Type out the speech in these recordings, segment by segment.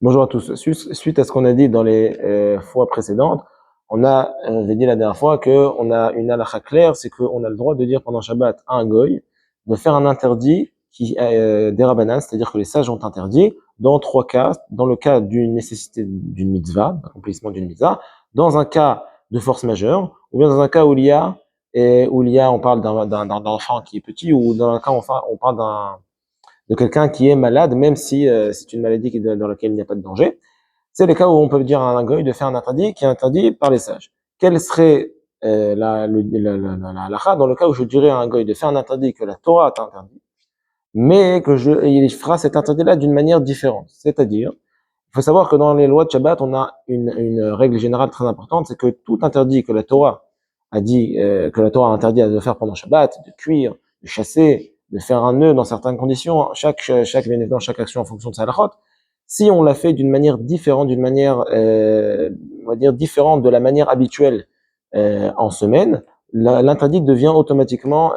Bonjour à tous. Suite à ce qu'on a dit dans les fois précédentes, on avait dit la dernière fois qu'on a une halakha claire, c'est qu'on a le droit de dire pendant Shabbat à un goy de faire un interdit qui des Rabbanan, c'est-à-dire que les sages ont interdit dans trois cas. Dans le cas d'une nécessité d'une mitzvah, d'accomplissement d'une mitzvah, dans un cas de force majeure, ou bien dans un cas où on parle d'un enfant qui est petit, ou dans un cas on parle de quelqu'un qui est malade, même si c'est une maladie dans laquelle il n'y a pas de danger. C'est les cas où on peut dire à un goy de faire un interdit qui est interdit par les sages. Quelle serait la halakha dans le cas où je dirais à un goy de faire un interdit que la Torah a interdit, mais il fera cet interdit-là d'une manière différente. C'est-à-dire, il faut savoir que dans les lois de Shabbat, on a une règle générale très importante, c'est que tout interdit que la Torah que la Torah a interdit de faire pendant Shabbat, de cuire, de chasser, de faire un nœud dans certaines conditions, bien évidemment, chaque action en fonction de sa halachot, si on l'a fait d'une manière différente, on va dire différente de la manière habituelle en semaine, l'interdit devient automatiquement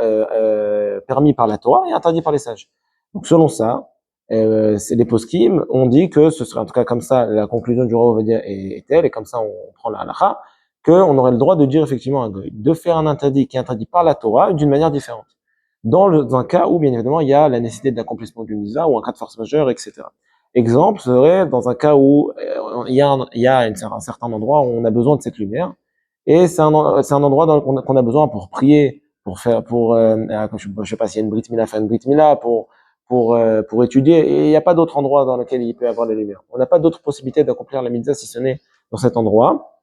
permis par la Torah et interdit par les sages. Donc selon ça, c'est les poskim ont dit que ce serait en tout cas comme ça, la conclusion du roi Ovadia est telle, et comme ça on prend la halakha, qu'on aurait le droit de dire effectivement à un goy, de faire un interdit qui est interdit par la Torah d'une manière différente. Dans un cas où, bien évidemment, il y a la nécessité d'accomplissement d'une mitzvah ou un cas de force majeure, etc. Exemple serait dans un cas où il y a un certain endroit où on a besoin de cette lumière, et c'est un endroit qu'on a besoin pour prier, je sais pas s'il y a une brit mila, faire une brit mila, pour étudier, et il n'y a pas d'autre endroit dans lequel il peut y avoir la lumière. On n'a pas d'autre possibilité d'accomplir la mitzvah si ce n'est dans cet endroit.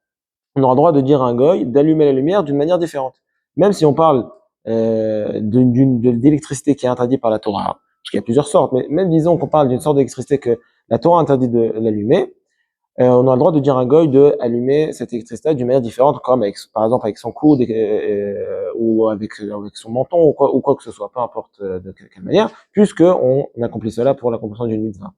On aura le droit de dire à un goy d'allumer la lumière d'une manière différente. Même si on parle d'électricité qui est interdite par la Torah, parce qu'il y a plusieurs sortes, mais même disons qu'on parle d'une sorte d'électricité que la Torah interdit de l'allumer, on a le droit de dire à un goy de allumer cette électricité d'une manière différente, comme par exemple avec son coude ou avec son menton ou quoi que ce soit, peu importe de quelle manière, puisque on accomplit cela pour l'accomplissement d'une mitzvah.